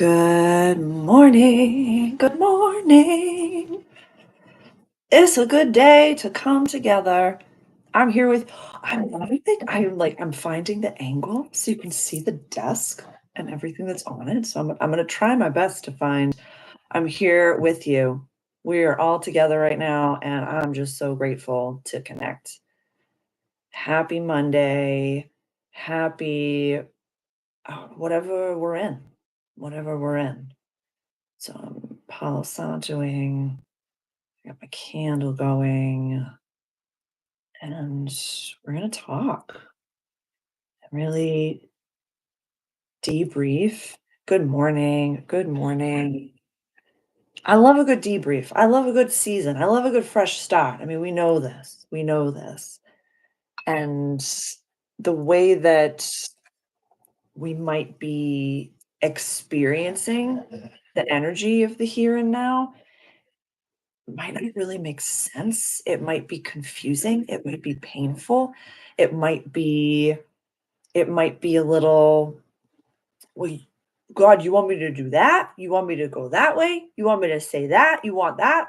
Good morning. Good morning. It's a good day to come together. I'm here with I'm loving it. I'm finding the angle so you can see the desk and everything that's on it. So I'm gonna try my best to find I'm here with you. We are all together right now, and I'm just so grateful to connect. Happy Monday. Happy whatever we're in. Whatever we're in. So I'm Palo Santoing. I got my candle going, and we're gonna talk and really debrief. Good morning. Good morning. I love a good debrief. I love a good season. I love a good fresh start. I mean, we know this. We know this. And the way that we might be experiencing the energy of the here and now might not really make sense. It might be confusing, it might be painful, it might be it might be a little, "Well, God, you want me to do that? You want me to go that way? You want me to say that? You want that?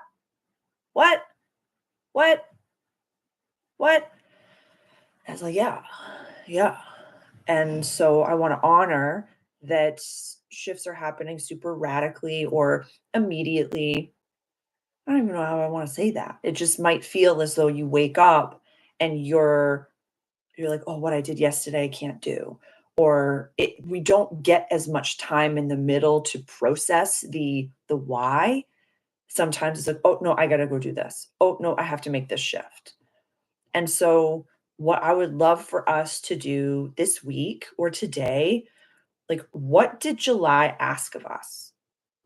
What? What? What?" I was like, "Yeah, yeah." And so I wanna honor that shifts are happening super radically or immediately. I don't even know how I wanna say that. It just might feel as though you wake up and you're like, "Oh, what I did yesterday, I can't do." Or we don't get as much time in the middle to process the why. Sometimes it's like, "Oh, no, I gotta go do this. Oh, no, I have to make this shift." And so what I would love for us to do this week or today, like, what did July ask of us?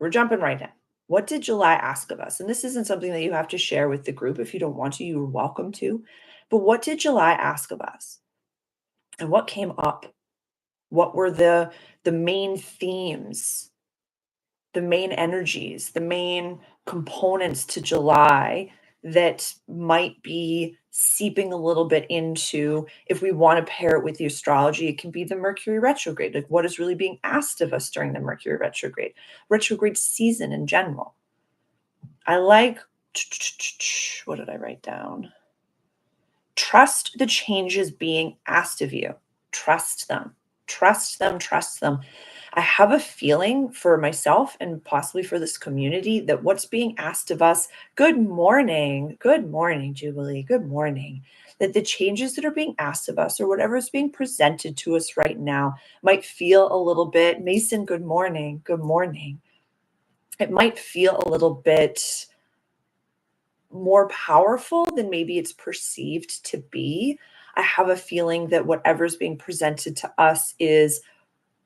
We're jumping right in. What did July ask of us? And this isn't something that you have to share with the group. If you don't want to, you're welcome to. But what did July ask of us? And what came up? What were the main themes, the main energies, the main components to July that might be seeping a little bit into, if we want to pair it with the astrology, it can be the Mercury retrograde. Like, what is really being asked of us during the Mercury retrograde season in general? I like, what did I write down? Trust the changes being asked of you. Trust them. Trust them. Trust them. I have a feeling for myself and possibly for this community that what's being asked of us, good morning, Jubilee, good morning, that the changes that are being asked of us or whatever is being presented to us right now might feel a little bit, Mason, good morning, good morning. It might feel a little bit more powerful than maybe it's perceived to be. I have a feeling that whatever's being presented to us is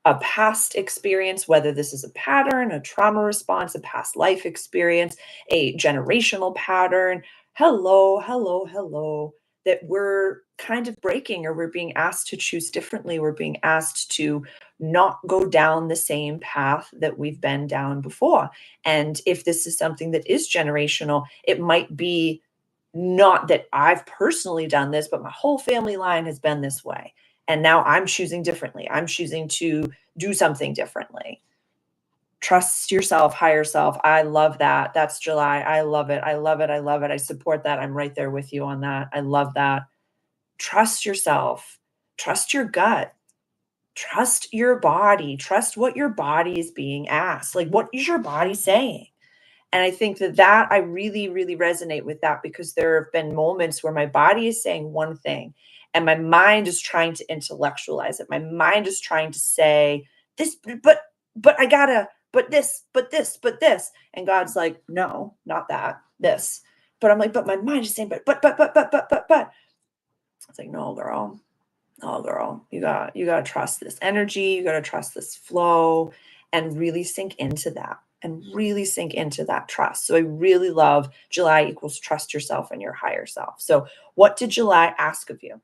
a past experience, whether this is a pattern, a trauma response, a past life experience, a generational pattern. Hello, hello, hello. That we're kind of breaking, or we're being asked to choose differently. We're being asked to not go down the same path that we've been down before. And if this is something that is generational, it might be not that I've personally done this, but my whole family line has been this way. And now I'm choosing differently. I'm choosing to do something differently. Trust yourself, higher self. I love that. That's July. I love it. I love it. I love it. I support that. I'm right there with you on that. I love that. Trust yourself. Trust your gut. Trust your body. Trust what your body is being asked. Like, what is your body saying? And I think that I really, really resonate with that, because there have been moments where my body is saying one thing and my mind is trying to intellectualize it. My mind is trying to say this, but I gotta, but this, but this, but this. And God's like, no, not that, this. But I'm like, but my mind is saying, but. It's like, no, girl. Oh, girl, you gotta trust this energy, you gotta trust this flow, and really sink into that, and really sink into that trust. So I really love July equals trust yourself and your higher self. So what did July ask of you?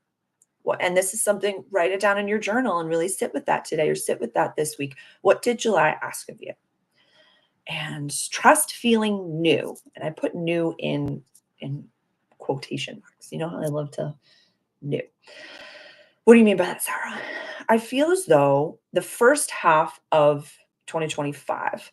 What, and this is something, write it down in your journal and really sit with that today, or sit with that this week. What did July ask of you? And trust feeling new. And I put new in quotation marks. You know how I love to new. What do you mean by that, Sarah? I feel as though the first half of 2025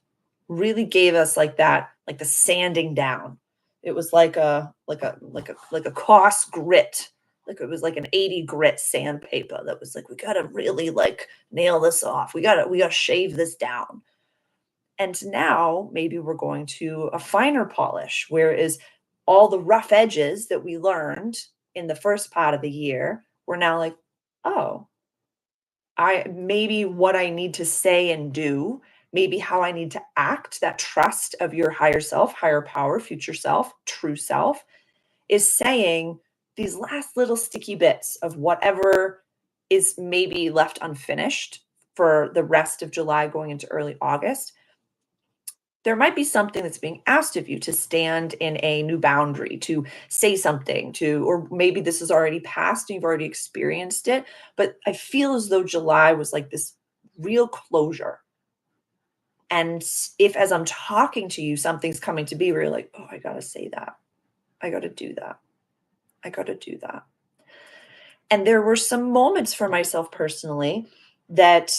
really gave us like that, like the sanding down. It was like a Koss grit. Like it was like an 80 grit sandpaper that was like, we gotta really like nail this off. We gotta shave this down. And now maybe we're going to a finer polish, whereas all the rough edges that we learned in the first part of the year, we're now like, oh, I maybe what I need to say and do, maybe how I need to act, that trust of your higher self, higher power, future self, true self, is saying these last little sticky bits of whatever is maybe left unfinished for the rest of July going into early August. There might be something that's being asked of you to stand in a new boundary, to say something, to, or maybe this is already past and you've already experienced it. But I feel as though July was like this real closure. And if, as I'm talking to you, something's coming to be where you're like, oh, I got to say that. I got to do that. I got to do that. And there were some moments for myself personally that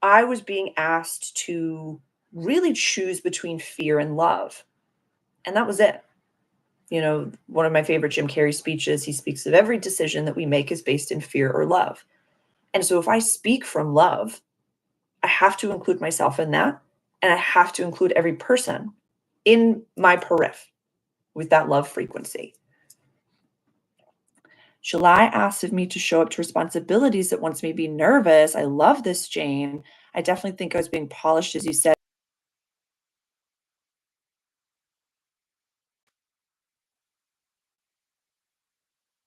I was being asked to really choose between fear and love. And that was it. You know, one of my favorite Jim Carrey speeches, he speaks of every decision that we make is based in fear or love. And so if I speak from love, I have to include myself in that. And I have to include every person in my periph with that love frequency. July asked of me to show up to responsibilities that once made me nervous. I love this, Jane. I definitely think I was being polished, as you said.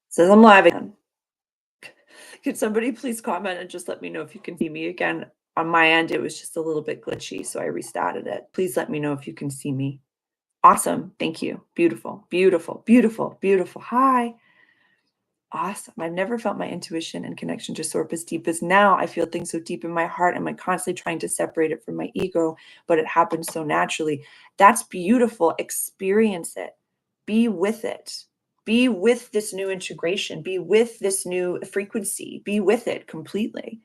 Says I'm live again. Could somebody please comment and just let me know if you can see me again? On my end, it was just a little bit glitchy, so I restarted it. Please let me know if you can see me. Awesome. Thank you. Beautiful, beautiful, beautiful, beautiful. Hi. Awesome. I've never felt my intuition and connection to source as deep as now. I feel things so deep in my heart. Am I constantly trying to separate it from my ego? But it happens so naturally. That's beautiful. Experience it. Be with it. Be with this new integration. Be with this new frequency. Be with it completely.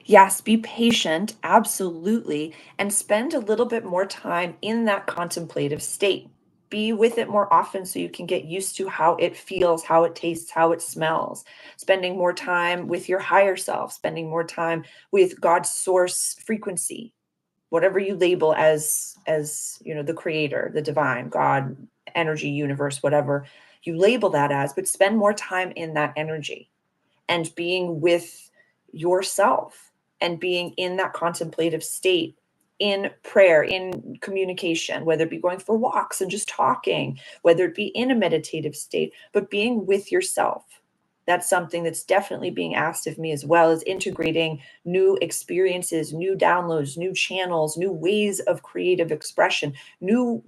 Yes, be patient, absolutely, and spend a little bit more time in that contemplative state. Be with it more often so you can get used to how it feels, how it tastes, how it smells. Spending more time with your higher self, spending more time with God's source frequency, whatever you label as, you know, the creator, the divine, God, energy, universe, whatever you label that as, but spend more time in that energy and being with yourself and being in that contemplative state, in prayer, in communication, whether it be going for walks and just talking, whether it be in a meditative state, but being with yourself. That's something that's definitely being asked of me, as well as integrating new experiences, new downloads, new channels, new ways of creative expression, new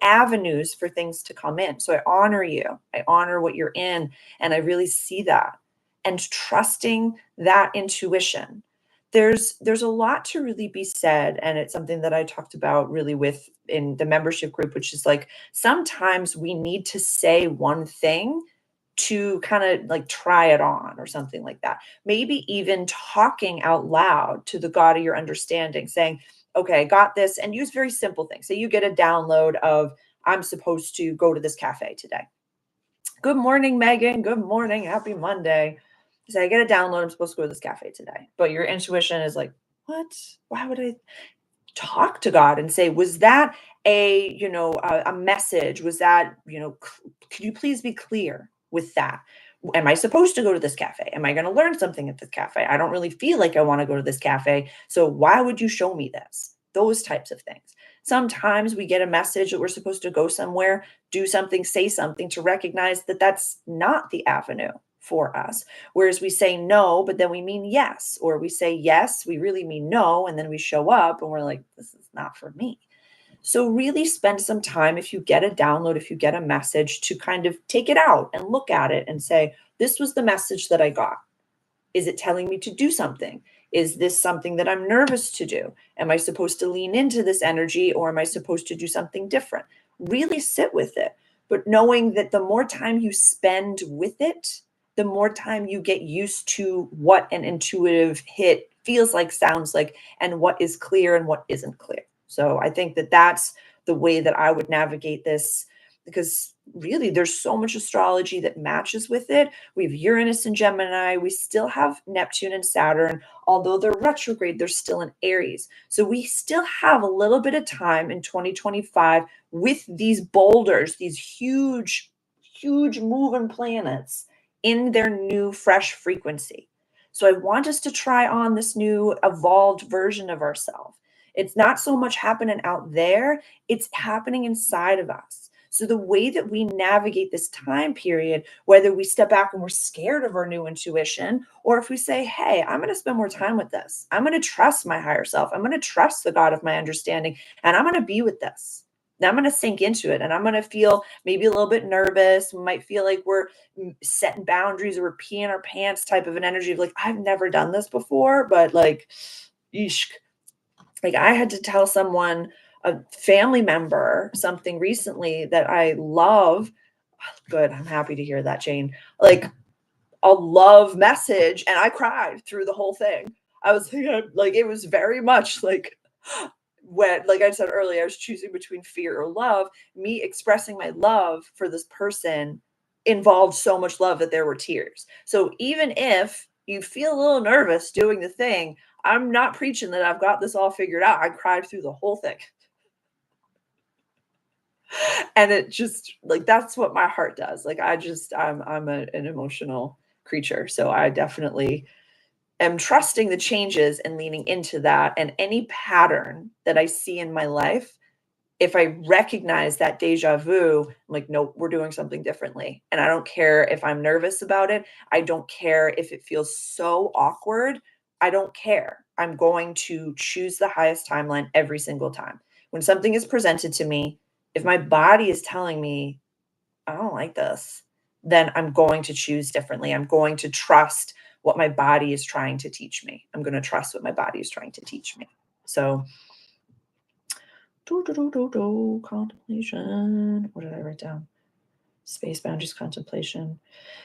avenues for things to come in. So I honor you. I honor what you're in, and I really see that, and trusting that intuition. There's a lot to really be said, and it's something that I talked about really with in the membership group, which is like sometimes we need to say one thing to kind of like try it on or something like that. Maybe even talking out loud to the God of your understanding, saying, okay, I got this, and use very simple things. So you get a download of, I'm supposed to go to this cafe today. Good morning, Megan. Good morning. Happy Monday. Say, I get a download. I'm supposed to go to this cafe today. But your intuition is like, what? Why would I talk to God and say, was that a message? Was that, could you please be clear with that? Am I supposed to go to this cafe? Am I going to learn something at this cafe? I don't really feel like I want to go to this cafe. So why would you show me this? Those types of things. Sometimes we get a message that we're supposed to go somewhere, do something, say something, to recognize that that's not the avenue for us. Whereas we say no, but then we mean yes, or we say yes, we really mean no, and then we show up and we're like, this is not for me. So really spend some time, if you get a download, if you get a message, to kind of take it out and look at it and say, this was the message that I got. Is it telling me to do something? Is this something that I'm nervous to do? Am I supposed to lean into this energy, or am I supposed to do something different? Really sit with it, but knowing that the more time you spend with it, the more time you get used to what an intuitive hit feels like, sounds like, and what is clear and what isn't clear. So I think that that's the way that I would navigate this, because really there's so much astrology that matches with it. We have Uranus and Gemini. We still have Neptune and Saturn. Although they're retrograde, they're still in Aries. So we still have a little bit of time in 2025 with these boulders, these huge, huge moving planets in their new fresh frequency. So I want us to try on this new evolved version of ourselves. It's not so much happening out there, it's happening inside of us. So the way that we navigate this time period, whether we step back and we're scared of our new intuition, or if we say, hey, I'm going to spend more time with this, I'm going to trust my higher self, I'm going to trust the God of my understanding, and I'm going to be with this. Now I'm going to sink into it, and I'm going to feel maybe a little bit nervous. We might feel like we're setting boundaries or we're peeing our pants type of an energy of like, I've never done this before, but like, yeesh. Like I had to tell someone, a family member, something recently that I love. Good. I'm happy to hear that, Jane. Like a love message. And I cried through the whole thing. I was like, it was very much like when, like I said earlier, I was choosing between fear or love. Me expressing my love for this person involved so much love that there were tears. So even if you feel a little nervous doing the thing, I'm not preaching that I've got this all figured out. I cried through the whole thing. And it just like that's what my heart does. Like I'm an emotional creature. So I definitely am trusting the changes and leaning into that. And any pattern that I see in my life, if I recognize that deja vu, I'm like, nope, we're doing something differently. And I don't care if I'm nervous about it. I don't care if it feels so awkward. I don't care. I'm going to choose the highest timeline every single time. When something is presented to me, if my body is telling me, I don't like this, then I'm going to choose differently. I'm going to trust what my body is trying to teach me. I'm going to trust what my body is trying to teach me. So, contemplation. What did I write down? Space boundaries, contemplation.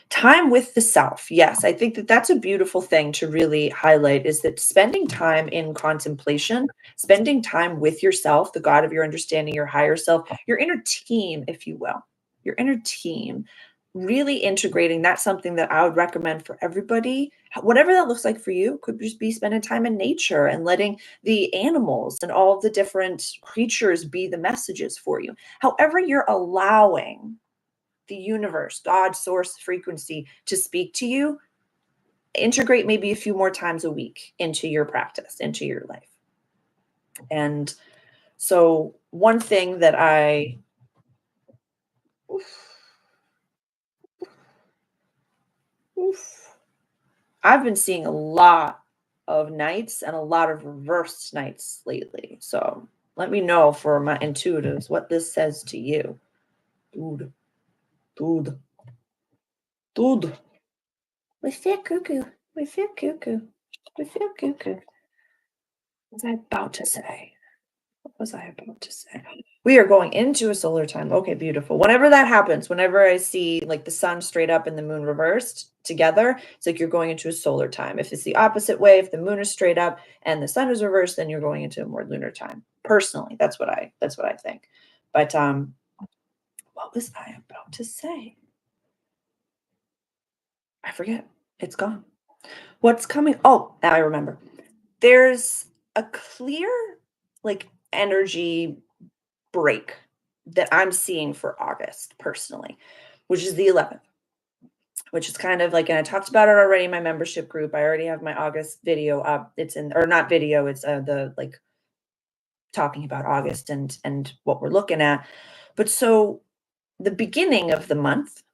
Time with the self. Yes, I think that that's a beautiful thing to really highlight, is that spending time in contemplation, spending time with yourself, the God of your understanding, your higher self, your inner team, if you will, your inner team, really integrating. That's something that I would recommend for everybody. Whatever that looks like for you, could just be spending time in nature and letting the animals and all the different creatures be the messages for you. However, you're allowing the universe, God, source, frequency to speak to you, integrate maybe a few more times a week into your practice, into your life. And so, one thing that I've been seeing a lot of nights and a lot of reversed nights lately. So, let me know for my intuitives what this says to you. Dude, dude, dude. We feel cuckoo. We feel cuckoo. We feel cuckoo. What was I about to say? What was I about to say? We are going into a solar time. Okay, beautiful. Whenever that happens, whenever I see like the sun straight up and the moon reversed together, it's like you're going into a solar time. If it's the opposite way, if the moon is straight up and the sun is reversed, then you're going into a more lunar time. Personally, that's what I think. But what was I about to say? I forget. It's gone. What's coming? Oh, now I remember. There's a clear like energy break that I'm seeing for August personally, which is the 11th, which is kind of like, and I talked about it already in my membership group. I already have my August video up. It's in, or not video, it's the like talking about August and what we're looking at. But so the beginning of the month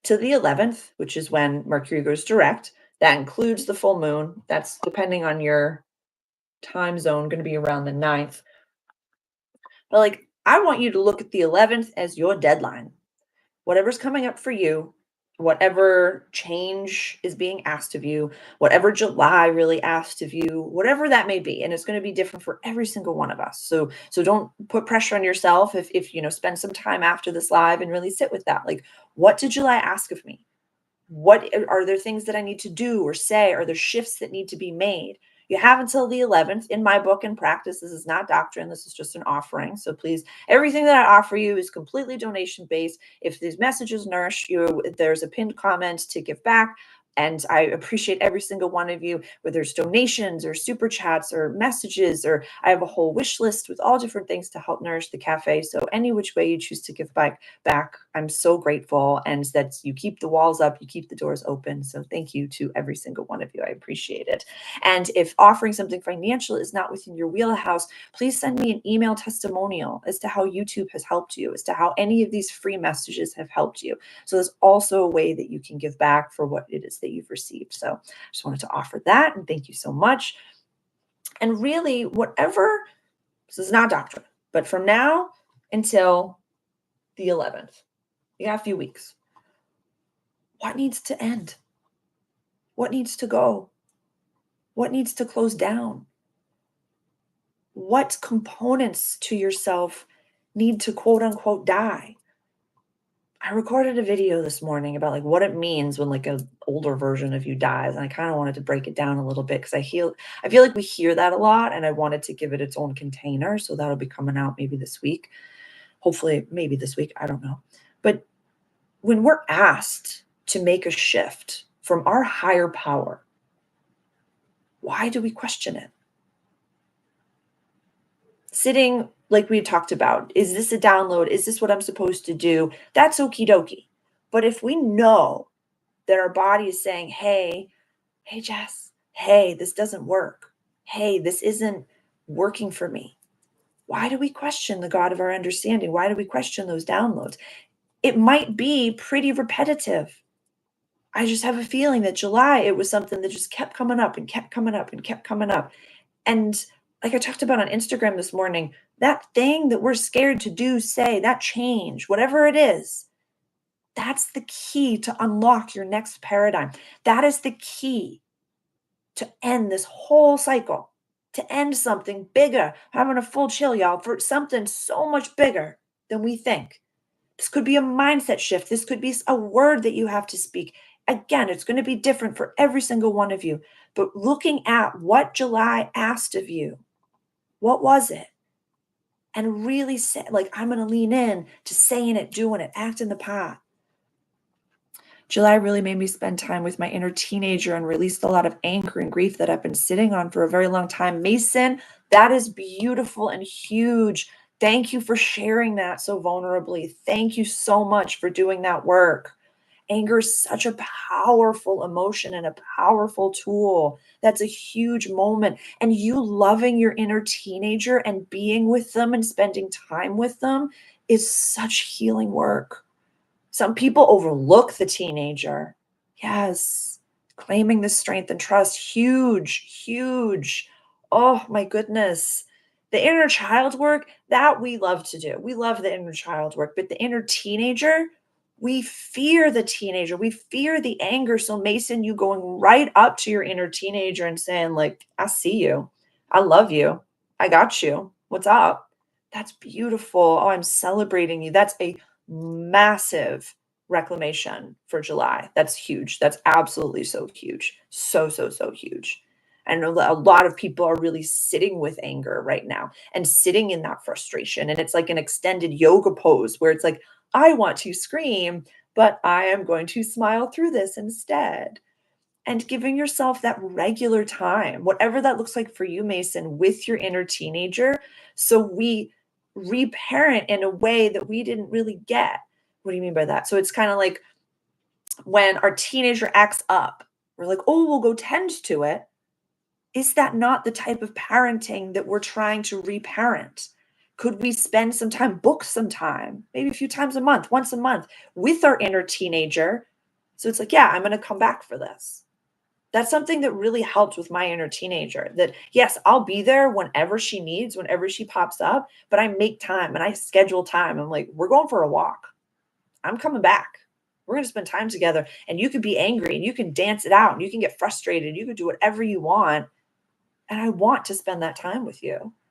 to the 11th, which is when Mercury goes direct, that includes the full moon. That's depending on your time zone, going to be around the 9th. But like, I want you to look at the 11th as your deadline. Whatever's coming up for you, whatever change is being asked of you, whatever July really asked of you, whatever that may be. And it's going to be different for every single one of us. So don't put pressure on yourself. If spend some time after this live and really sit with that. Like, what did July ask of me? What are there things that I need to do or say? Are there shifts that need to be made? You have until the 11th. In my book and practice, this is not doctrine. This is just an offering. So please, everything that I offer you is completely donation based. If these messages nourish you, there's a pinned comment to give back. And I appreciate every single one of you, whether it's donations or super chats or messages, or I have a whole wish list with all different things to help nourish the cafe. So any which way you choose to give back, I'm so grateful. And that you keep the walls up, you keep the doors open. So thank you to every single one of you. I appreciate it. And if offering something financial is not within your wheelhouse, please send me an email testimonial as to how YouTube has helped you, as to how any of these free messages have helped you. So there's also a way that you can give back for what it is that you've received. So I just wanted to offer that, and thank you so much. And really, whatever, this is not doctrine, but from now until the 11th, you got a few weeks. What needs to end? What needs to go? What needs to close down? What components to yourself need to quote unquote die? I recorded a video this morning about like what it means when like an older version of you dies. And I kind of wanted to break it down a little bit because I feel like we hear that a lot, and I wanted to give it its own container. So that'll be coming out maybe this week. Hopefully, maybe this week. I don't know. But when we're asked to make a shift from our higher power, why do we question it? Sitting, like we talked about, is this a download? Is this what I'm supposed to do? That's okie dokie. But if we know that our body is saying, hey, Jess, hey, this doesn't work. Hey, this isn't working for me. Why do we question the God of our understanding? Why do we question those downloads? It might be pretty repetitive. I just have a feeling that July, it was something that just kept coming up and kept coming up and kept coming up. And like I talked about on Instagram this morning, that thing that we're scared to do, say, that change, whatever it is, that's the key to unlock your next paradigm. That is the key to end this whole cycle, to end something bigger. I'm having a full chill, y'all, for something so much bigger than we think. This could be a mindset shift. This could be a word that you have to speak. Again, it's going to be different for every single one of you. But looking at what July asked of you, what was it? And really say, like, I'm going to lean in to saying it, doing it, acting the part. July really made me spend time with my inner teenager and released a lot of anger and grief that I've been sitting on for a very long time. Mason, that is beautiful and huge. Thank you for sharing that so vulnerably. Thank you so much for doing that work. Anger is such a powerful emotion and a powerful tool. That's a huge moment. And you loving your inner teenager and being with them and spending time with them is such healing work. Some people overlook the teenager. Yes. Claiming the strength and trust. Huge, huge. Oh my goodness. The inner child work, that we love to do. We love the inner child work, but the inner teenager, we fear the teenager. We fear the anger. So Mason, you going right up to your inner teenager and saying like, I see you. I love you. I got you. What's up? That's beautiful. Oh, I'm celebrating you. That's a massive reclamation for July. That's huge. That's absolutely so huge. So, so, so huge. And a lot of people are really sitting with anger right now and sitting in that frustration. And it's like an extended yoga pose where it's like, I want to scream, but I am going to smile through this instead. And giving yourself that regular time, whatever that looks like for you, Mason, with your inner teenager. So we reparent in a way that we didn't really get. What do you mean by that? So it's kind of like when our teenager acts up, we're like, oh, we'll go tend to it. Is that not the type of parenting that we're trying to reparent? Could we spend some time, book some time, maybe a few times a month, once a month with our inner teenager? So it's like, yeah, I'm going to come back for this. That's something that really helped with my inner teenager, that yes, I'll be there whenever she needs, whenever she pops up, but I make time and I schedule time. I'm like, we're going for a walk. I'm coming back. We're going to spend time together, and you could be angry and you can dance it out and you can get frustrated. You can do whatever you want. And I want to spend that time with you.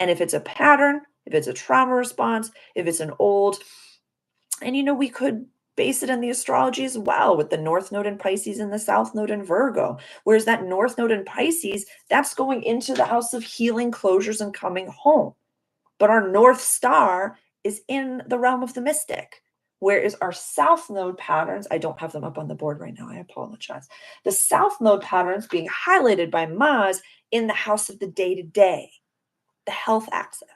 And if it's a pattern, if it's a trauma response, if it's an old, and we could base it in the astrology as well with the North Node in Pisces and the South Node in Virgo. Whereas that North Node in Pisces, that's going into the house of healing, closures, and coming home. But our North Star is in the realm of the mystic. Whereas our South Node patterns, I don't have them up on the board right now, I apologize. The South Node patterns being highlighted by Mars in the house of the day to day, the health axis.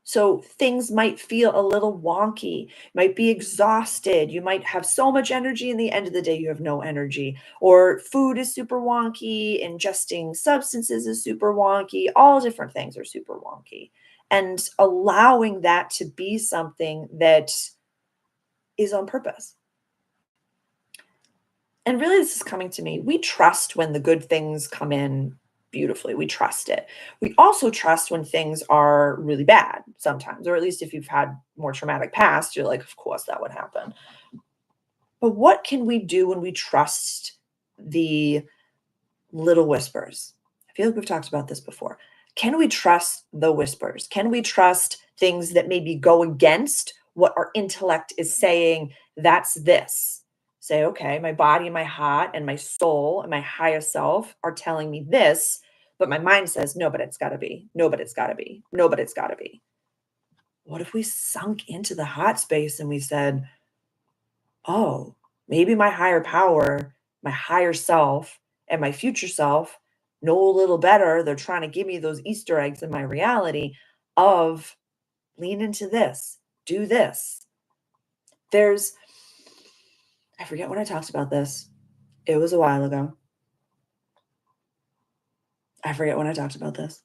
So things might feel a little wonky, might be exhausted. You might have so much energy, in the end of the day, you have no energy. Or food is super wonky, ingesting substances is super wonky, all different things are super wonky. And allowing that to be something that is on purpose. And really, this is coming to me. We trust when the good things come in beautifully. We trust it. We also trust when things are really bad sometimes, or at least if you've had more traumatic past, you're like, of course that would happen. But what can we do when we trust the little whispers? I feel like we've talked about this before. Can we trust the whispers? Can we trust things that maybe go against what our intellect is saying? That's this. Say, okay, my body, my heart, and my soul, and my higher self are telling me this, but my mind says, no, but it's got to be. No, but it's got to be. No, but it's got to be. What if we sunk into the heart space and we said, oh, maybe my higher power, my higher self, and my future self know a little better. They're trying to give me those Easter eggs in my reality of lean into this, do this. I forget when I talked about this. It was a while ago. I forget when I talked about this.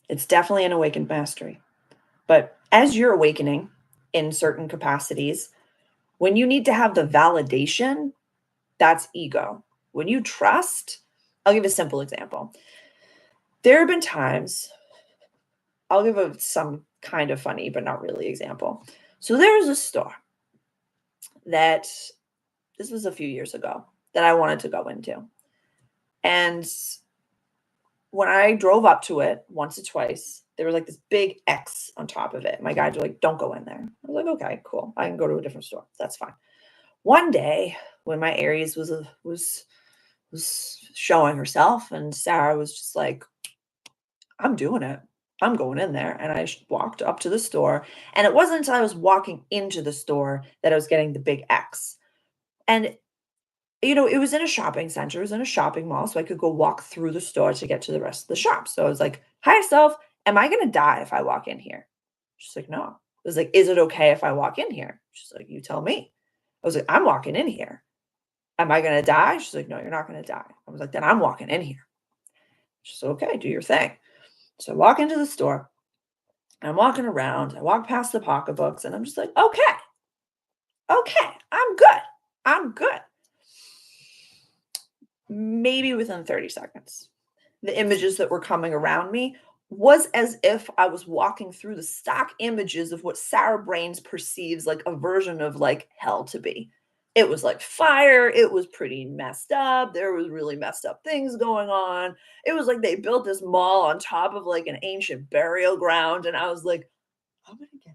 It's definitely an awakened mastery. But as you're awakening in certain capacities, when you need to have the validation, that's ego. When you trust, I'll give a simple example. There have been times, I'll give some kind of funny, but not really example. So there was a store that, this was a few years ago, that I wanted to go into. And when I drove up to it once or twice, there was like this big X on top of it. My guides were like, don't go in there. I was like, okay, cool. I can go to a different store. That's fine. One day when my Aries was showing herself, and Sarah was just like, I'm doing it. I'm going in there. And I walked up to the store. And it wasn't until I was walking into the store that I was getting the big X. And, it was in a shopping center, it was in a shopping mall. So I could go walk through the store to get to the rest of the shop. So I was like, hi, self, am I going to die if I walk in here? She's like, no. I was like, is it okay if I walk in here? She's like, you tell me. I was like, I'm walking in here. Am I going to die? She's like, no, you're not going to die. I was like, then I'm walking in here. She's like, okay, do your thing. So I walk into the store. I'm walking around. I walk past the pocketbooks and I'm just like, okay, I'm good. I'm good. Maybe within 30 seconds, the images that were coming around me was as if I was walking through the stock images of what Sarah Brains perceives like a version of like hell to be. It was like fire. It was pretty messed up. There was really messed up things going on. It was like they built this mall on top of like an ancient burial ground. And I was like,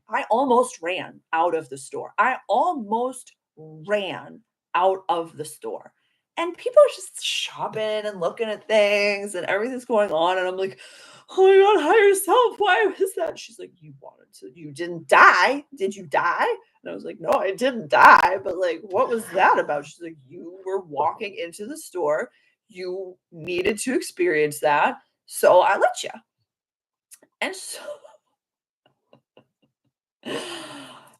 I almost ran out of the store. I almost ran out of the store. And people are just shopping and looking at things and everything's going on. And I'm like, oh my God, higher self, why was that? She's like, you didn't die. Did you die? And I was like, no, I didn't die. But like, what was that about? She's like, you were walking into the store. You needed to experience that. So I let you. And so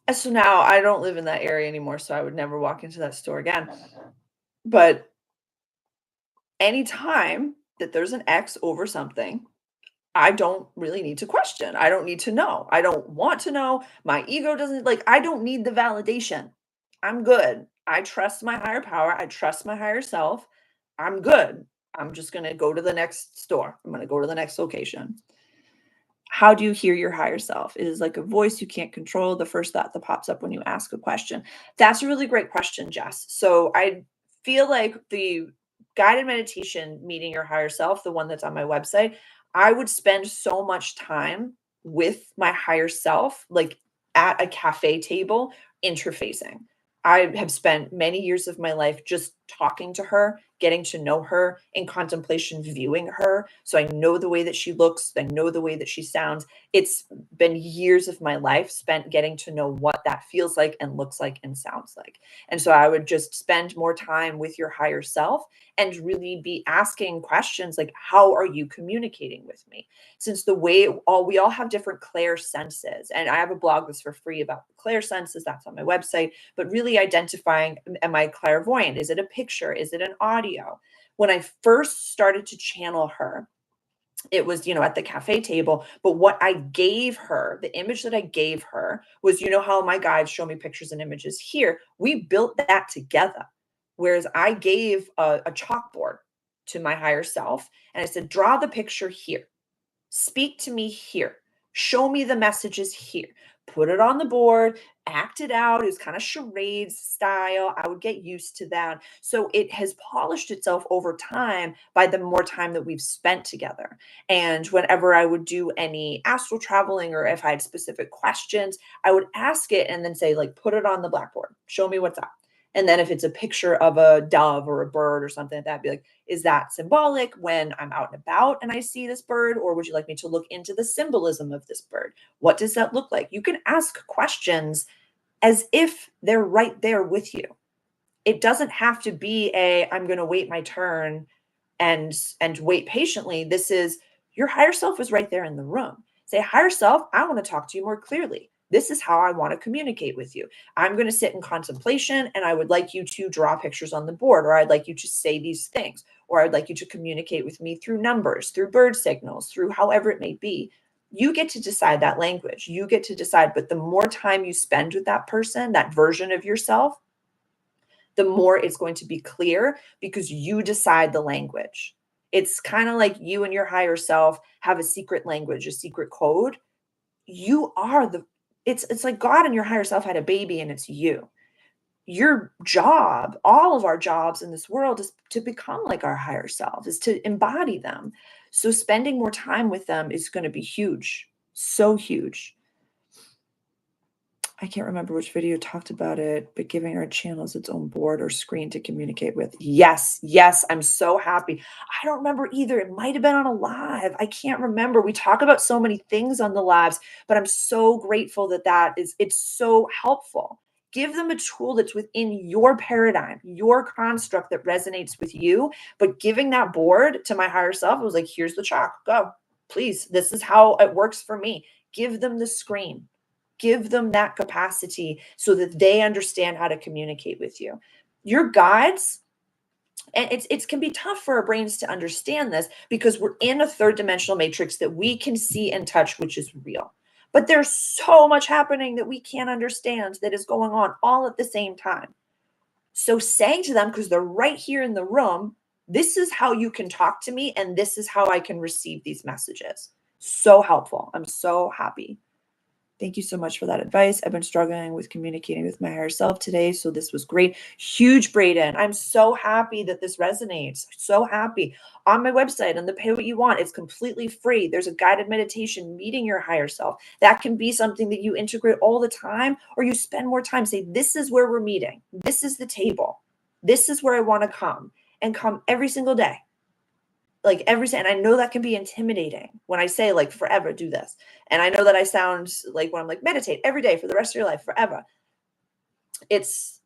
And so now I don't live in that area anymore, so I would never walk into that store again. But anytime that there's an X over something, I don't really need to question. I don't need to know. I don't want to know. My ego doesn't like, I don't need the validation. I'm good. I trust my higher power. I trust my higher self. I'm good. I'm just going to go to the next store. I'm going to go to the next location. How do you hear your higher self? It is like a voice you can't control, the first thought that pops up when you ask a question. That's a really great question, Jess. So I feel like the guided meditation, meeting your higher self, the one that's on my website, I would spend so much time with my higher self, like at a cafe table, interfacing. I have spent many years of my life just talking to her, getting to know her, in contemplation, viewing her. So I know the way that she looks, I know the way that she sounds. It's been years of my life spent getting to know what that feels like and looks like and sounds like. And so I would just spend more time with your higher self and really be asking questions like, how are you communicating with me? Since the way all we all have different clair senses, and I have a blog that's for free about clair senses, that's on my website, but really identifying, am I clairvoyant? Is it a picture? Is it an audio? When I first started to channel her, it was, at the cafe table. But what I gave her, the image that I gave her was, how my guides show me pictures and images here. We built that together. Whereas I gave a chalkboard to my higher self and I said, draw the picture here. Speak to me here. Show me the messages here. Put it on the board, act it out. It was kind of charades style. I would get used to that. So it has polished itself over time by the more time that we've spent together. And whenever I would do any astral traveling or if I had specific questions, I would ask it and then say, like, put it on the blackboard. Show me what's up. And then if it's a picture of a dove or a bird or something like that, be like, is that symbolic when I'm out and about and I see this bird? Or would you like me to look into the symbolism of this bird? What does that look like? You can ask questions as if they're right there with you. It doesn't have to be I'm going to wait my turn and wait patiently. This is your higher self is right there in the room. Say, higher self, I want to talk to you more clearly. This is how I want to communicate with you. I'm going to sit in contemplation and I would like you to draw pictures on the board, or I'd like you to say these things, or I'd like you to communicate with me through numbers, through bird signals, through however it may be. You get to decide that language. You get to decide. But the more time you spend with that person, that version of yourself, the more it's going to be clear because you decide the language. It's kind of like you and your higher self have a secret language, a secret code. You are it's like God and your higher self had a baby and it's you. Your job, all of our jobs in this world is to become like our higher self, is to embody them. So spending more time with them is going to be huge. So huge. I can't remember which video talked about it, but giving our channels its own board or screen to communicate with. Yes, yes, I'm so happy. I don't remember either. It might have been on a live. I can't remember. We talk about so many things on the lives, but I'm so grateful it's so helpful. Give them a tool that's within your paradigm, your construct that resonates with you. But giving that board to my higher self, I was like, here's the chalk, go. Please, this is how it works for me. Give them the screen. Give them that capacity so that they understand how to communicate with you. Your guides, and it can be tough for our brains to understand this because we're in a third dimensional matrix that we can see and touch, which is real. But there's so much happening that we can't understand that is going on all at the same time. So saying to them, because they're right here in the room, this is how you can talk to me, and this is how I can receive these messages. So helpful. I'm so happy. Thank you so much for that advice. I've been struggling with communicating with my higher self today, so this was great. Huge, Brayden. I'm so happy that this resonates. So happy. On my website, on the Pay What You Want, it's completely free. There's a guided meditation, meeting your higher self. That can be something that you integrate all the time, or you spend more time. Say, this is where we're meeting. This is the table. This is where I want to come, and come every single day. Like and I know that can be intimidating when I say, like, forever do this. And I know that I sound like when I'm like, meditate every day for the rest of your life, forever. It's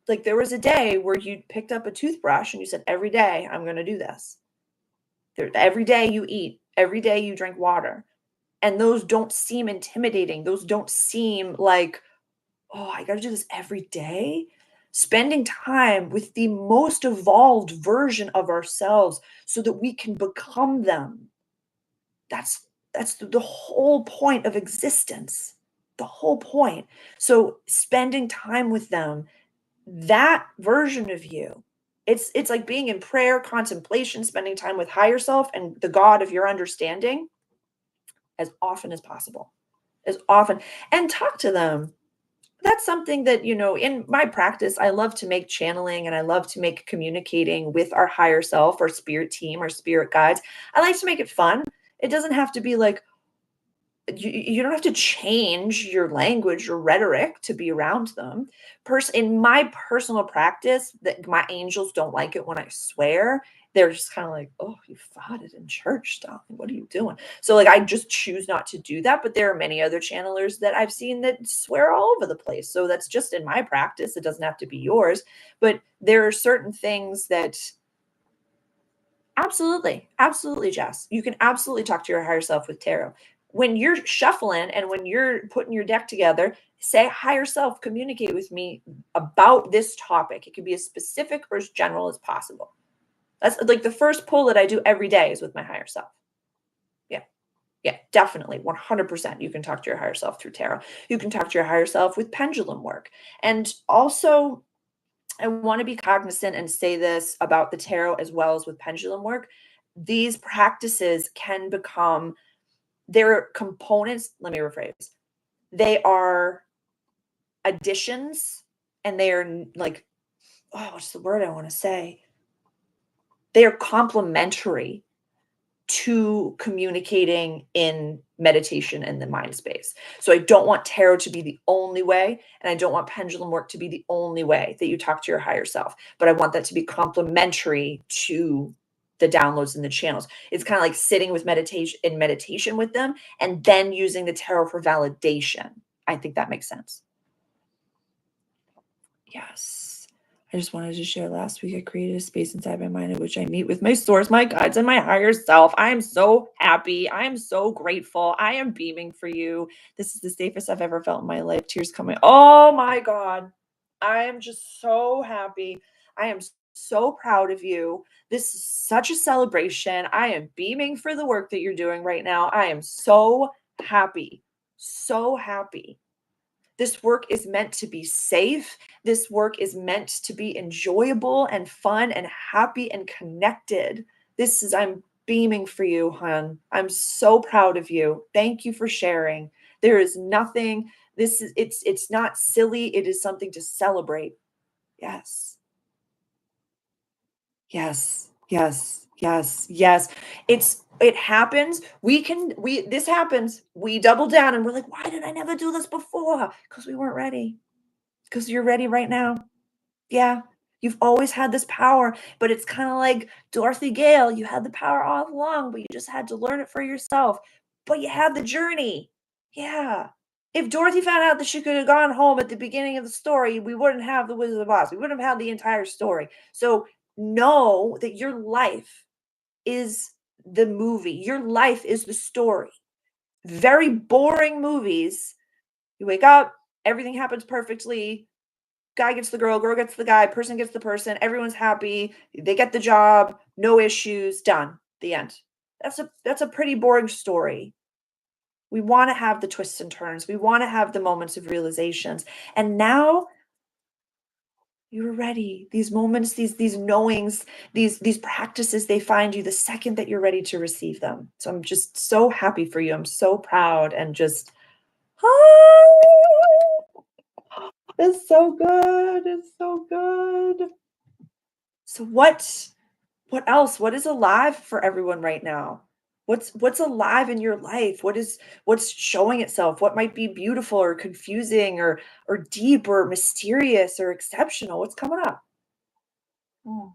like there was a day where you picked up a toothbrush and you said, every day I'm going to do this. Every day you eat, every day you drink water. And those don't seem intimidating. Those don't seem like, oh, I got to do this every day. Spending time with the most evolved version of ourselves so that we can become them. That's the whole point of existence. The whole point. So spending time with them, that version of you, it's like being in prayer, contemplation, spending time with higher self and the God of your understanding as often as possible. As often. And talk to them. That's something that, in my practice, I love to make channeling and I love to make communicating with our higher self, our spirit team, our spirit guides. I like to make it fun. It doesn't have to be like you don't have to change your language or rhetoric to be around them. In my personal practice, that my angels don't like it when I swear. They're just kind of like, "Oh, you fought it in church, darling. What are you doing?" So like I just choose not to do that. But there are many other channelers that I've seen that swear all over the place. So that's just in my practice. It doesn't have to be yours. But there are certain things that absolutely, absolutely, Jess. You can absolutely talk to your higher self with tarot. When you're shuffling and when you're putting your deck together, say, higher self, communicate with me about this topic. It can be as specific or as general as possible. That's like the first pull that I do every day is with my higher self. Yeah. Yeah, definitely. 100%. You can talk to your higher self through tarot. You can talk to your higher self with pendulum work. And also, I want to be cognizant and say this about the tarot as well as with pendulum work. These practices can become their components. Let me rephrase. They are additions and they are like, oh, what's the word I want to say? They are complementary to communicating in meditation and the mind space. So I don't want tarot to be the only way, and I don't want pendulum work to be the only way that you talk to your higher self, but I want that to be complementary to the downloads and the channels. It's kind of like sitting with meditation with them and then using the tarot for validation. I think that makes sense. Yes. I just wanted to share last week I created a space inside my mind in which I meet with my source, my guides, and my higher self. I am so happy. I am so grateful. I am beaming for you. This is the safest I've ever felt in my life. Tears coming. Oh my God. I am just so happy. I am so proud of you. This is such a celebration. I am beaming for the work that you're doing right now. I am so happy. So happy. This work is meant to be safe. This work is meant to be enjoyable and fun and happy and connected. I'm beaming for you, hon. I'm so proud of you. Thank you for sharing. There is nothing, it's not silly. It is something to celebrate. Yes. Yes. Yes. Yes. Yes. It happens. This happens. We double down and we're like, why did I never do this before? Because we weren't ready. Because you're ready right now. Yeah. You've always had this power, but it's kind of like Dorothy Gale. You had the power all along, but you just had to learn it for yourself. But you had the journey. Yeah. If Dorothy found out that she could have gone home at the beginning of the story, we wouldn't have the Wizard of Oz. We wouldn't have had the entire story. So know that your life is the movie. Your life is the story. Very boring movies. You wake up, everything happens perfectly, guy gets the girl gets the guy, person gets the person, everyone's happy, they get the job, no issues, done. The end. That's a pretty boring story. We want to have the twists and turns. We want to have the moments of realizations. And now you're ready. These moments, these knowings, these practices, they find you the second that you're ready to receive them. So I'm just so happy for you. I'm so proud and just it's so good. It's so good. So what else? What is alive for everyone right now? What's alive in your life? What's showing itself? What might be beautiful or confusing or deep or mysterious or exceptional? What's coming up? Mm.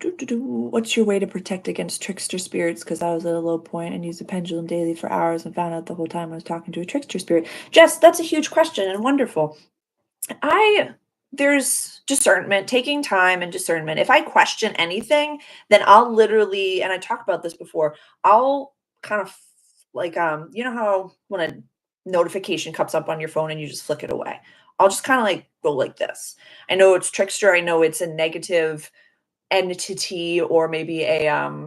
Doo-doo-doo. What's your way to protect against trickster spirits? Because I was at a low point and used a pendulum daily for hours and found out the whole time I was talking to a trickster spirit. Jess, that's a huge question and wonderful. I there's discernment, taking time and discernment. If I question anything, then I'll literally, and I talked about this before, I'll kind of like you know how when a notification comes up on your phone and you just flick it away. I'll just kind of like go like this. I know it's trickster, I know it's a negative entity or maybe a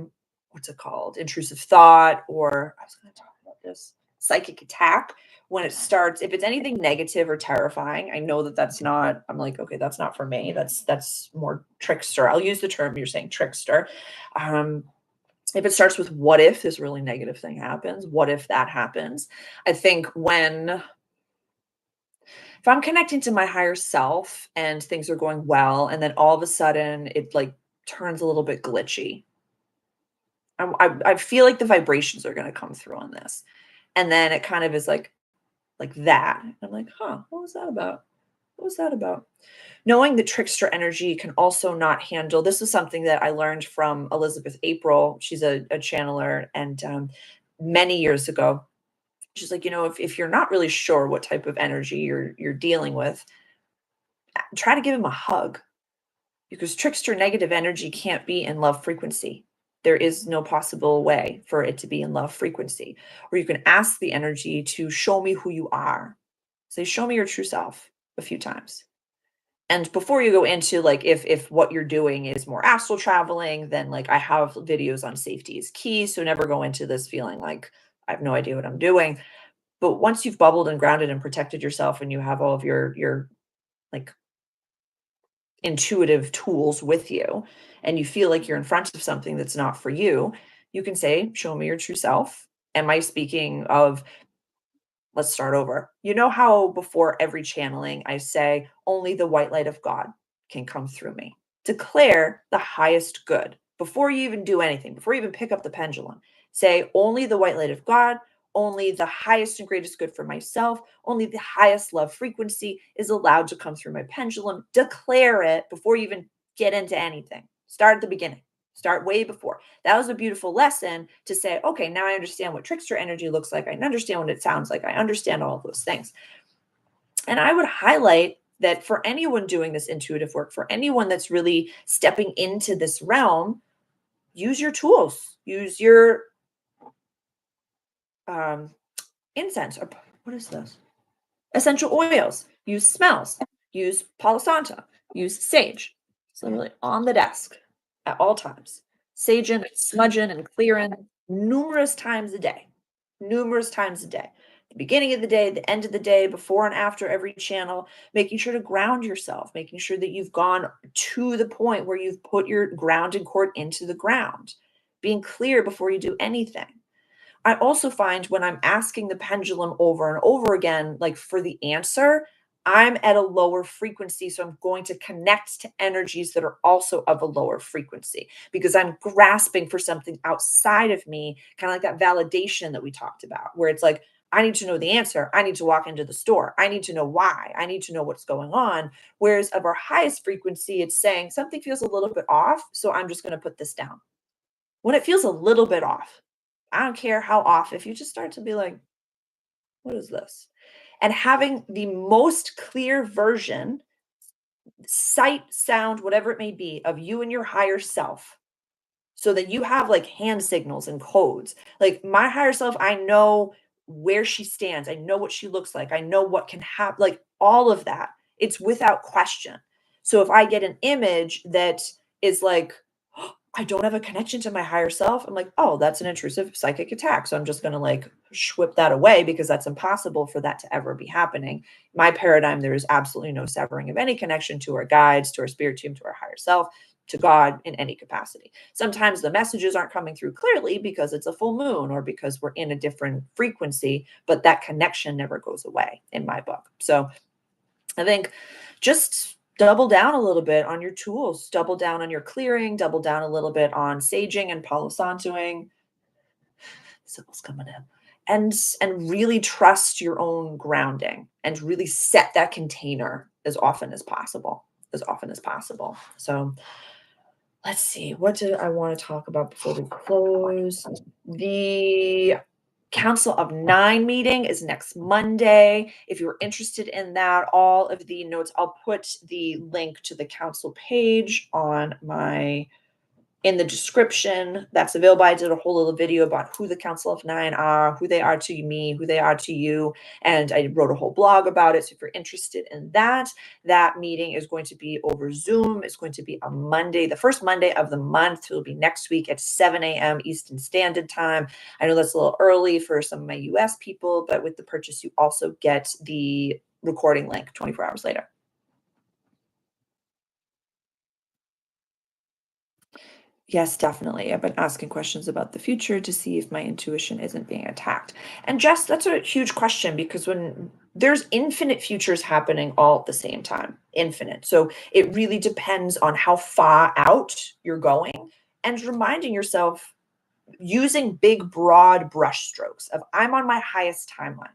what's it called? Intrusive thought, or I was going to talk about this psychic attack when it starts. If it's anything negative or terrifying, I know that that's not, I'm like, okay, that's not for me. That's more trickster. I'll use the term you're saying, trickster. Um if it starts with what if this really negative thing happens, what if that happens? I think when if if I'm connecting to my higher self and things are going well, and then all of a sudden it like turns a little bit glitchy, I feel like the vibrations are going to come through on this, and then it kind of is like that. I'm like, huh, what was that about? What was that about? Knowing that trickster energy can also not handle this is something that I learned from Elizabeth April. She's a channeler, and many years ago, she's like, if you're not really sure what type of energy you're dealing with, try to give him a hug because trickster negative energy can't be in love frequency. There is no possible way for it to be in love frequency. Or you can ask the energy to show me who you are. Say, show me your true self a few times. And before you go into like if what you're doing is more astral traveling, then like I have videos on safety is key. So never go into this feeling like I have no idea what I'm doing. But once you've bubbled and grounded and protected yourself and you have all of your like intuitive tools with you and you feel like you're in front of something that's not for you, you can say, show me your true self. Am I speaking of Let's start over. You know how before every channeling, I say, only the white light of God can come through me. Declare the highest good before you even do anything, before you even pick up the pendulum. Say, only the white light of God, only the highest and greatest good for myself, only the highest love frequency is allowed to come through my pendulum. Declare it before you even get into anything. Start at the beginning, start way before. That was a beautiful lesson to say, okay, now I understand what trickster energy looks like. I understand what it sounds like. I understand all of those things. And I would highlight that for anyone doing this intuitive work, for anyone that's really stepping into this realm, use your tools, use your um, incense. Or what is this? Essential oils, use smells, use Palo Santo, use sage. It's literally on the desk at all times, saging and smudging and clearing numerous times a day, numerous times a day. The beginning of the day, the end of the day, before and after every channel, making sure to ground yourself, making sure that you've gone to the point where you've put your grounding cord into the ground, being clear before you do anything. I also find when I'm asking the pendulum over and over again, like for the answer, I'm at a lower frequency. So I'm going to connect to energies that are also of a lower frequency because I'm grasping for something outside of me, kind of like that validation that we talked about, where it's like, I need to know the answer. I need to walk into the store. I need to know why. I need to know what's going on. Whereas of our highest frequency, it's saying something feels a little bit off. So I'm just going to put this down. When it feels a little bit off, I don't care how off, if you just start to be like, what is this? And having the most clear version, sight, sound, whatever it may be, of you and your higher self, so that you have like hand signals and codes. Like my higher self, I know where she stands, I know what she looks like, I know what can happen, like all of that. It's without question. So if I get an image that is like, I don't have a connection to my higher self. I'm like, oh, that's an intrusive psychic attack. So I'm just going to like whip that away because that's impossible for that to ever be happening. My paradigm, there is absolutely no severing of any connection to our guides, to our spirit team, to our higher self, to God in any capacity. Sometimes the messages aren't coming through clearly because it's a full moon or because we're in a different frequency, but that connection never goes away in my book. So I think just double down a little bit on your tools, double down on your clearing, double down a little bit on saging and palo santoing. Symbols coming in. And really trust your own grounding and really set that container as often as possible. As often as possible. So let's see, what did I want to talk about before we close? The Council of Nine meeting is next Monday. If you're interested in that, all of the notes, I'll put the link to the council page on my in the description that's available. I did a whole little video about who the Council of Nine are, who they are to me, who they are to you, and I wrote a whole blog about it. So if you're interested in that, that meeting is going to be over Zoom. It's going to be a Monday, the first Monday of the month. It'll be next week at 7 a.m. Eastern Standard Time. I know that's a little early for some of my US people, but with the purchase, you also get the recording link 24 hours later. Yes, definitely. I've been asking questions about the future to see if my intuition isn't being attacked. And Jess, that's a huge question because when there's infinite futures happening all at the same time, infinite. So it really depends on how far out you're going and reminding yourself using big, broad brushstrokes of I'm on my highest timeline.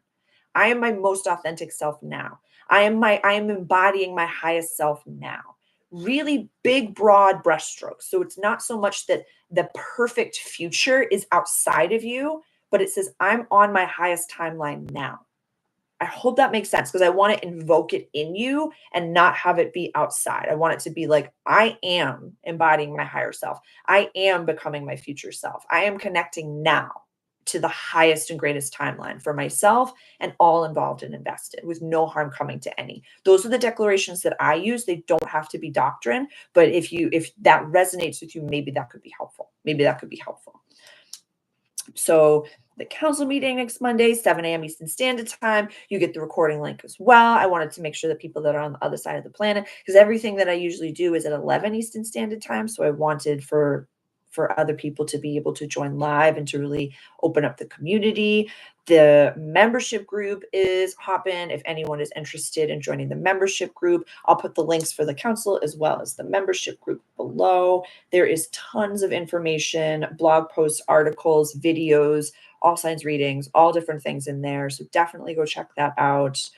I am my most authentic self now. I am embodying my highest self now. Really big, broad brushstrokes. So it's not so much that the perfect future is outside of you, but it says, I'm on my highest timeline now. I hope that makes sense because I want to invoke it in you and not have it be outside. I want it to be like, I am embodying my higher self. I am becoming my future self. I am connecting now to the highest and greatest timeline for myself and all involved and invested with no harm coming to any. Those are the declarations that I use. They don't have to be doctrine, but if that resonates with you, maybe that could be helpful. Maybe that could be helpful. So the council meeting next Monday, 7 a.m. Eastern Standard Time. You get the recording link as well. I wanted to make sure that people that are on the other side of the planet, because everything that I usually do is at 11 Eastern Standard Time. So I wanted for other people to be able to join live and to really open up the community. The membership group is hopping. If anyone is interested in joining the membership group, I'll put the links for the council as well as the membership group below. There is tons of information, blog posts, articles, videos, all signs readings, all different things in there. So definitely go check that out.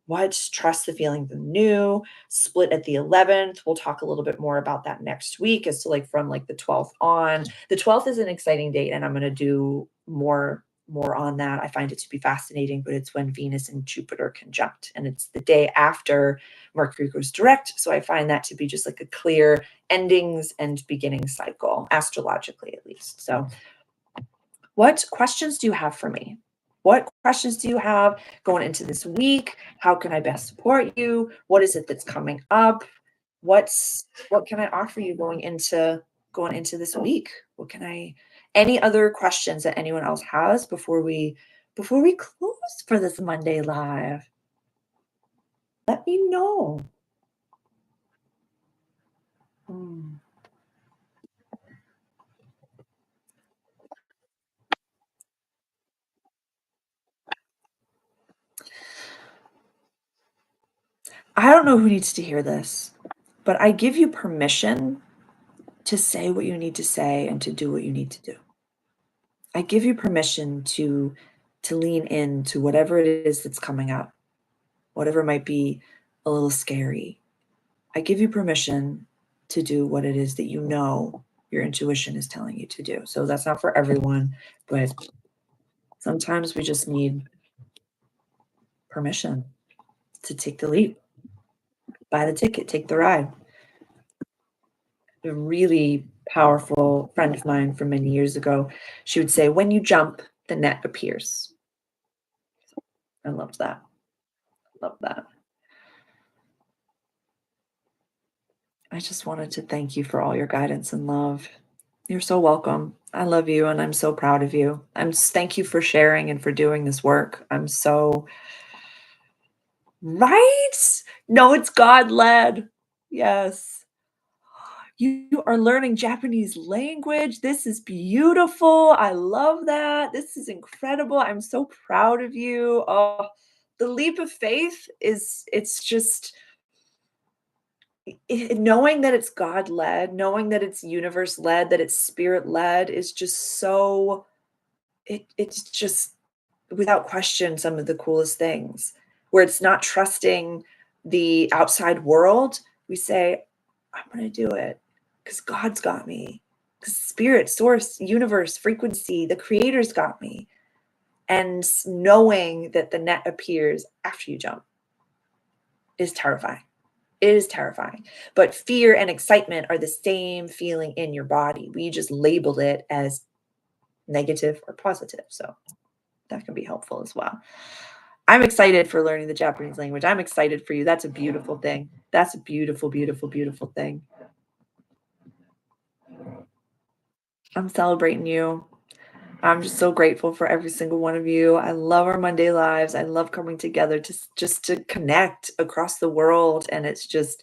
What? Trust the feeling the new. Split at the 11th. We'll talk a little bit more about that next week as to like from like the 12th on. The 12th is an exciting date, and I'm going to do more on that. I find it to be fascinating, but it's when Venus and Jupiter conjunct, and it's the day after Mercury goes direct. So I find that to be just like a clear endings and beginning cycle, astrologically at least. So what questions do you have for me? What questions do you have going into this week? How can I best support you? What is it that's coming up? What can I offer you going into this week? What can I any other questions that anyone else has before we close for this Monday live? Let me know. Hmm. I don't know who needs to hear this, but I give you permission to say what you need to say and to do what you need to do. I give you permission to lean into whatever it is that's coming up, whatever might be a little scary. I give you permission to do what it is that you know your intuition is telling you to do. So that's not for everyone, but sometimes we just need permission to take the leap, buy the ticket, take the ride. A really powerful friend of mine from many years ago, she would say, when you jump, the net appears. I loved that. Love that. I just wanted to thank you for all your guidance and love. You're so welcome. I love you and I'm so proud of you. Thank you for sharing and for doing this work. I'm so right. No, it's God led. Yes. You are learning Japanese language. This is beautiful. I love that. This is incredible. I'm so proud of you. Oh, the leap of faith is it's just knowing that it's God led, knowing that it's universe led, that it's spirit led is just so it's just without question some of the coolest things where it's not trusting the outside world. We say, I'm going to do it because God's got me. Because spirit, source, universe, frequency, the creator's got me. And knowing that the net appears after you jump is terrifying. It is terrifying. But fear and excitement are the same feeling in your body. We just labeled it as negative or positive. So that can be helpful as well. I'm excited for learning the Japanese language. I'm excited for you. That's a beautiful thing. That's a beautiful, beautiful, beautiful thing. I'm celebrating you. I'm just so grateful for every single one of you. I love our Monday lives. I love coming together to just to connect across the world. And it's just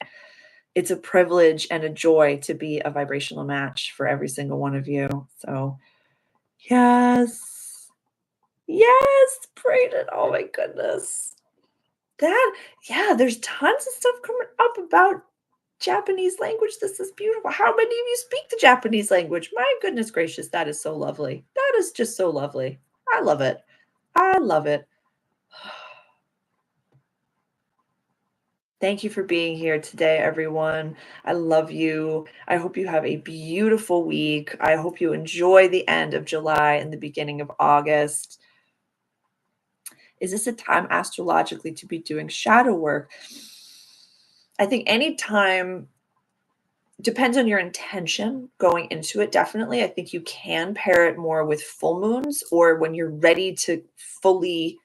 it's a privilege and a joy to be a vibrational match for every single one of you. So, yes. Yes, Brayden. Oh my goodness. That yeah, there's tons of stuff coming up about Japanese language. This is beautiful. How many of you speak the Japanese language? My goodness gracious, that is so lovely. That is just so lovely. I love it. I love it. Thank you for being here today, everyone. I love you. I hope you have a beautiful week. I hope you enjoy the end of July and the beginning of August. Is this a time astrologically to be doing shadow work? I think any time depends on your intention going into it, definitely. I think you can pair it more with full moons or when you're ready to fully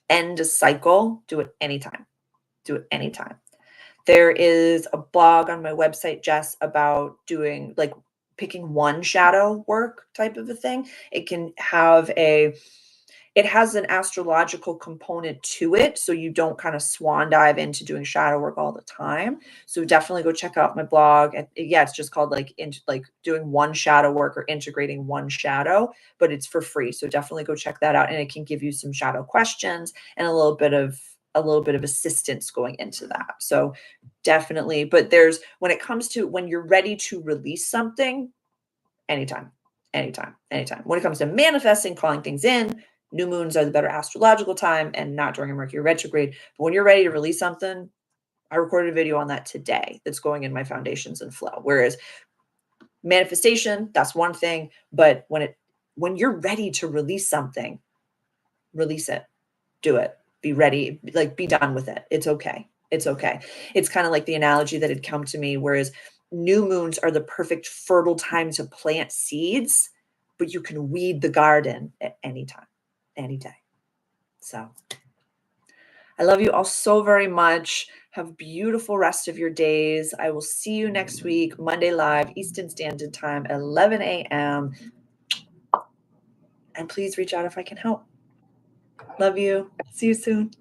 end a cycle, do it anytime. Do it anytime. There is a blog on my website, Jess, about doing like picking one shadow work type of a thing. It has an astrological component to it, so you don't kind of swan dive into doing shadow work all the time. So definitely go check out my blog. And yeah, it's just called like doing one shadow work or integrating one shadow, but it's for free. So definitely go check that out, and it can give you some shadow questions and a little bit of assistance going into that. So definitely, but when it comes to when you're ready to release something, anytime, anytime, anytime. When it comes to manifesting, calling things in, new moons are the better astrological time and not during a Mercury retrograde. But when you're ready to release something, I recorded a video on that today that's going in my foundations and flow. Whereas manifestation, that's one thing, but when you're ready to release something, release it. Do it. Be ready, like be done with it. It's okay. It's okay. It's kind of like the analogy that had come to me, whereas new moons are the perfect fertile time to plant seeds, but you can weed the garden at any time, any day. So I love you all so very much. Have a beautiful rest of your days. I will see you next week, Monday live, Eastern Standard Time at 11 a.m. And please reach out if I can help. Love you. See you soon.